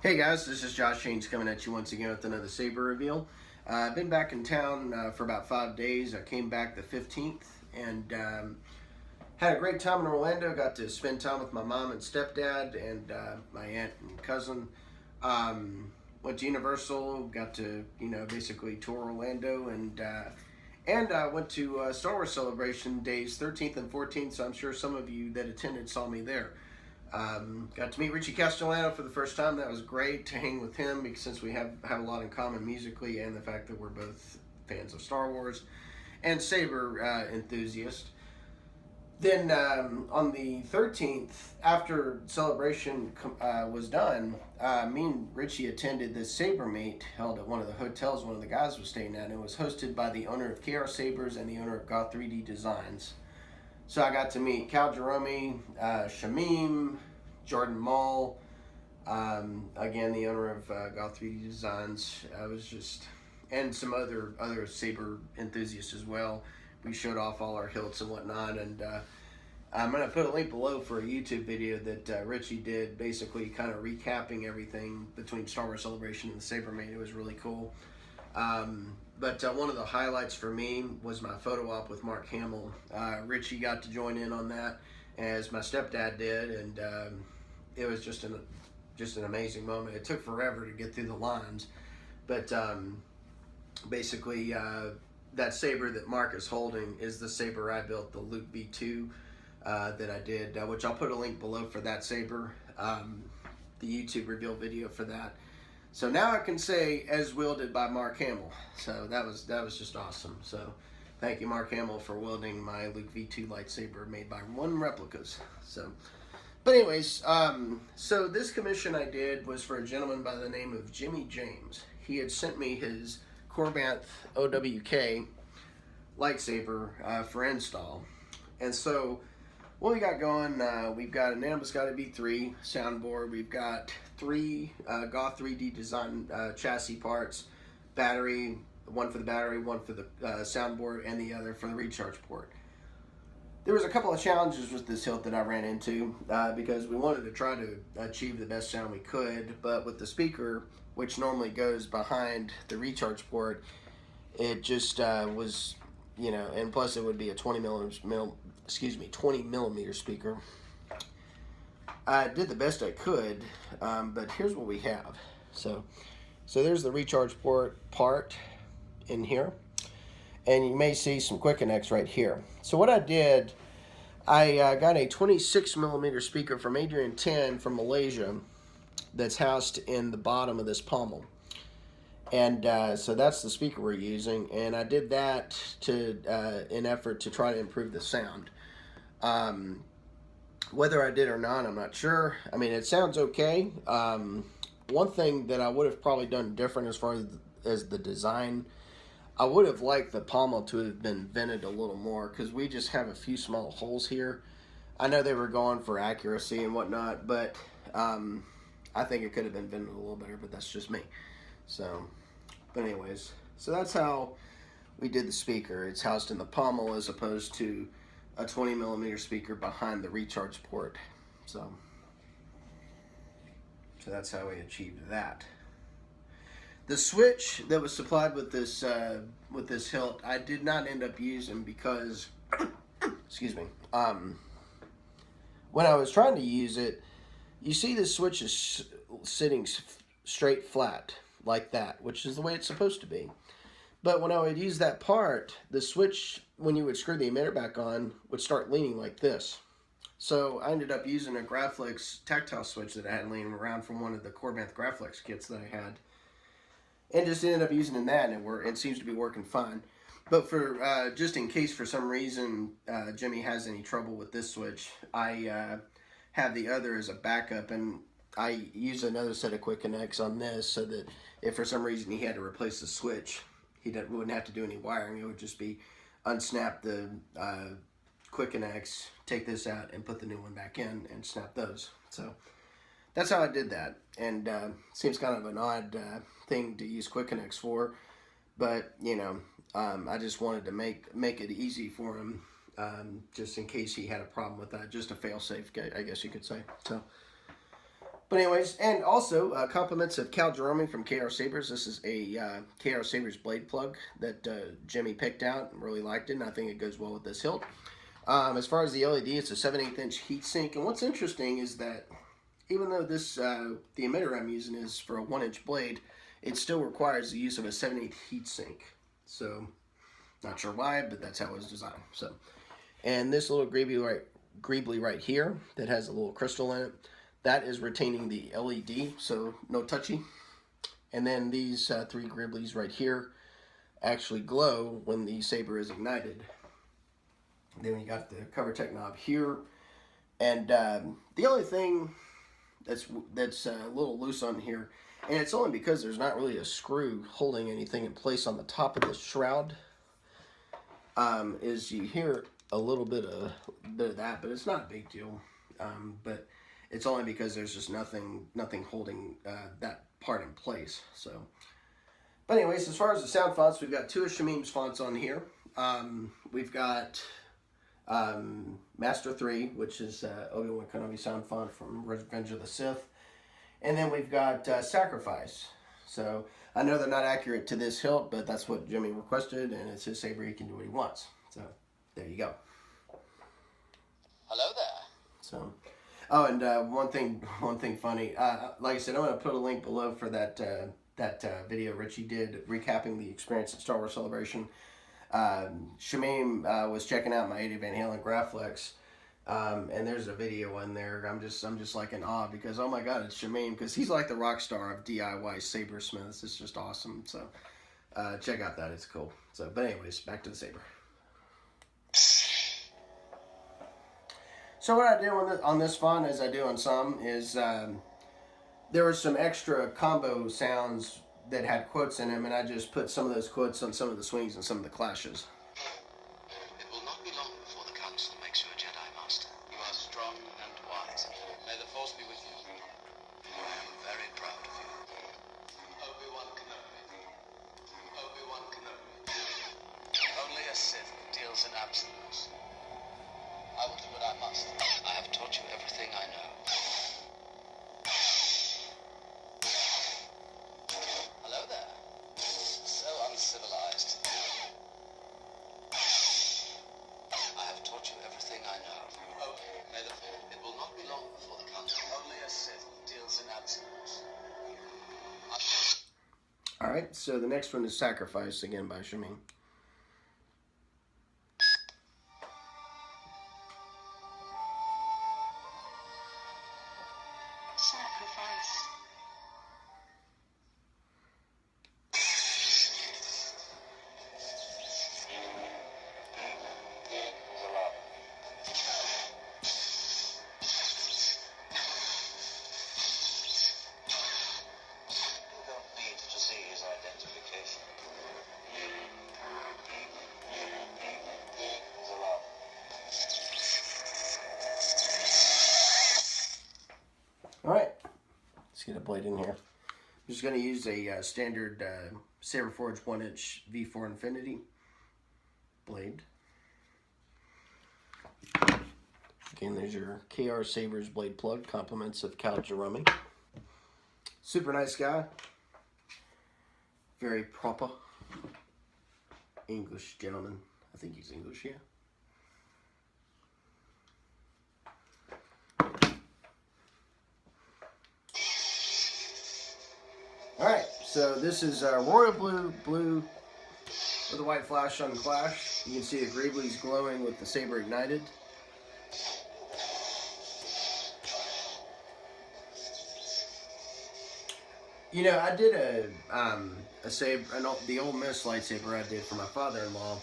Hey guys, this is Josh Haynes coming at you once again with another saber reveal. I've been back in town for about 5 days. I came back the 15th and had a great time in Orlando. Got to spend time with my mom and stepdad and my aunt and cousin. Went to Universal, got to basically tour Orlando, and I went to Star Wars Celebration days 13th and 14th. So I'm sure some of you that attended saw me there. Got to meet Richie for the first time. That was great to hang with him because since we have a lot in common musically, and the fact that we're both fans of Star Wars and saber enthusiasts. Then on the 13th, after Celebration was done, me and Richie attended this saber meet held at one of the hotels one of the guys was staying at, and it was hosted by the owner of KR Sabers and the owner of GOTH 3D Designs. So I got to meet Cal Jerome, Shameem, Jordan Mall, again the owner of GOTH 3D Designs. And some other saber enthusiasts as well. We showed off all our hilts and whatnot, and I'm gonna put a link below for a YouTube video that Richie did, basically kind of recapping everything between Star Wars Celebration and the Saber Meet. It was really cool. But one of the highlights for me was my photo op with Mark Hamill. Richie got to join in on that, as my stepdad did, and it was just an amazing moment. It took forever to get through the lines, but basically that saber that Mark is holding is the saber I built, the OWK V3 that I did, which I'll put a link below for that saber, the YouTube reveal video for that. So now I can say, as wielded by Mark Hamill. So that was just awesome. So thank you, Mark Hamill, for wielding my OWK V3 lightsaber made by Replicas. So, but anyways, so this commission I did was for a gentleman by the name of Jimmy James. He had sent me his Korbanth OWK Lightsaber for install. And so what we got going, we've got a Nano Biscotte V3 soundboard. We've got 3 GOTH 3D design chassis parts, battery, one for the battery, one for the soundboard, and the other for the recharge port. There was a couple of challenges with this hilt that I ran into because we wanted to try to achieve the best sound we could, but with the speaker, which normally goes behind the recharge port, it just was, and plus it would be a 20 millimeter speaker. I did the best I could, but here's what we have. So there's the recharge port part in here, and you may see some quick connects right here. So what I did, I got a 26 millimeter speaker from Adrian Tan from Malaysia that's housed in the bottom of this pommel. And so that's the speaker we're using, and I did that in effort to try to improve the sound. Whether I did or not, I'm not sure. I mean, it sounds okay. One thing that I would have probably done different as far as the design, I would have liked the pommel to have been vented a little more, because we just have a few small holes here. I know they were going for accuracy and whatnot, but I think it could have been vented a little better, but that's just me. So, but anyways, so that's how we did the speaker. It's housed in the pommel as opposed to a 20 millimeter speaker behind the recharge port. So that's how we achieved that. The switch that was supplied with this hilt, I did not end up using because, excuse me, when I was trying to use it, you see the switch is sitting straight flat like that, which is the way it's supposed to be. But when I would use that part, the switch, when you would screw the emitter back on, would start leaning like this. So I ended up using a Graflex tactile switch that I had laying around from one of the Korbanth Graflex kits that I had, and just ended up using that, and it seems to be working fine. But for just in case for some reason Jimmy has any trouble with this switch, I have the other as a backup, and I use another set of quick connects on this so that if for some reason he had to replace the switch, he wouldn't have to do any wiring. It would just be unsnap the quick connects, take this out, and put the new one back in and snap those. So that's how I did that. And seems kind of an odd thing to use quick connects for, but I just wanted to make it easy for him, just in case he had a problem with that, just a fail-safe, I guess you could say. So But anyways, and also compliments of Cal Jerome from KR Sabers. This is a KR Sabers blade plug that Jimmy picked out and really liked it, and I think it goes well with this hilt. As far as the LED, it's a 7/8 inch heatsink, and what's interesting is that even though this the emitter I'm using is for a 1-inch blade, it still requires the use of a 7/8 heatsink. So, not sure why, but that's how it was designed. So, and this little greebly right here that has a little crystal in it, that is retaining the LED, so no touchy. And then these 3 gribblies right here actually glow when the saber is ignited. Then we got the cover tech knob here, and the only thing that's a little loose on here, and it's only because there's not really a screw holding anything in place on the top of the shroud, is you hear a little bit of that, but it's not a big deal. But it's only because there's just nothing holding that part in place. So, but anyways, as far as the sound fonts, we've got 2 of Shameem's fonts on here. We've got Master 3, which is Obi-Wan Kenobi sound font from Revenge of the Sith. And then we've got Sacrifice. So I know they're not accurate to this hilt, but that's what Jimmy requested, and it's his saber. He can do what he wants. So there you go. Hello there. So, oh, and one thing funny. Like I said, I'm going to put a link below for that video Richie did recapping the experience at Star Wars Celebration. Shameem was checking out my 80 Van Halen Graflex, and there's a video in there. I'm just like in awe because, oh my God, it's Shameem, because he's like the rock star of DIY sabersmiths. It's just awesome. So check out that, it's cool. So, but anyways, back to the saber. So what I do on this font, as I do on some, is there were some extra combo sounds that had quotes in them, and I just put some of those quotes on some of the swings and some of the clashes. It will not be long before the Council makes you a Jedi Master. You are strong and wise. May the Force be with you. I am very proud of you. Obi-Wan Kenobi. Obi-Wan Kenobi. Only a Sith deals in absolutes. I will do what I must. I have taught you everything I know. Hello there. So uncivilized. I have taught you everything I know. Oh, may the it will not be long before the Council. Only a Sith deals in absolutes. Alright, so the next one is Sacrifice, again by Shameem. Sacrifice. You don't need to see his identification. Alright, let's get a blade in here. I'm just going to use a standard Saberforge 1-inch V4 Infinity blade. Again, there's your KR Sabers blade plug, compliments of Cal Jerome. Super nice guy. Very proper. English gentleman. I think he's English, yeah. Alright, so this is royal blue with a white flash on clash. You can see the greeblies glowing with the saber ignited. You know, I did the Ole Miss lightsaber I did for my father-in-law,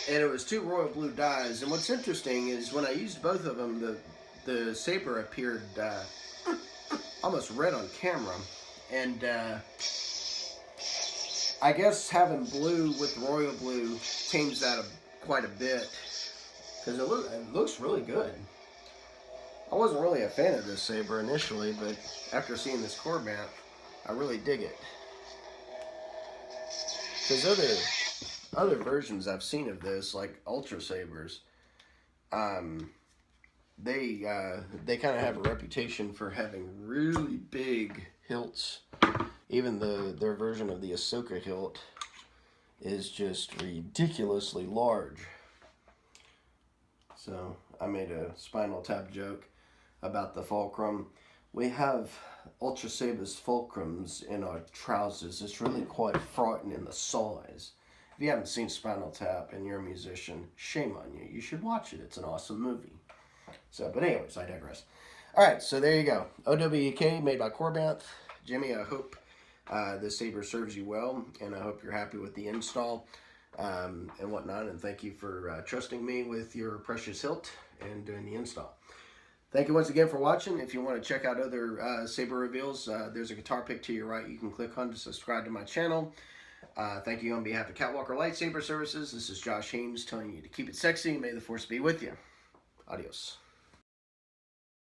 and it was 2 royal blue dyes. And what's interesting is when I used both of them, the saber appeared almost red on camera. And I guess having blue with royal blue changed that quite a bit, because it looks really good. I wasn't really a fan of this saber initially, but after seeing this Korbanth, I really dig it. Because other versions I've seen of this, like Ultra Sabers, they kind of have a reputation for having really big hilts. Even their version of the Ahsoka hilt is just ridiculously large. So I made a Spinal Tap joke about the fulcrum. We have Ultra Sabers fulcrums in our trousers. It's really quite frightening, the size. If you haven't seen Spinal Tap and you're a musician, shame on you. You should watch it. It's an awesome movie. So, but anyways, I digress. Alright, so there you go. OWK made by Korbanth. Jimmy, I hope this saber serves you well, and I hope you're happy with the install and whatnot, and thank you for trusting me with your precious hilt and doing the install. Thank you once again for watching. If you want to check out other saber reveals, there's a guitar pick to your right you can click on to subscribe to my channel. Thank you on behalf of OWK Lightsaber Services. This is Josh Haynes telling you to keep it sexy. May the Force be with you. Adios.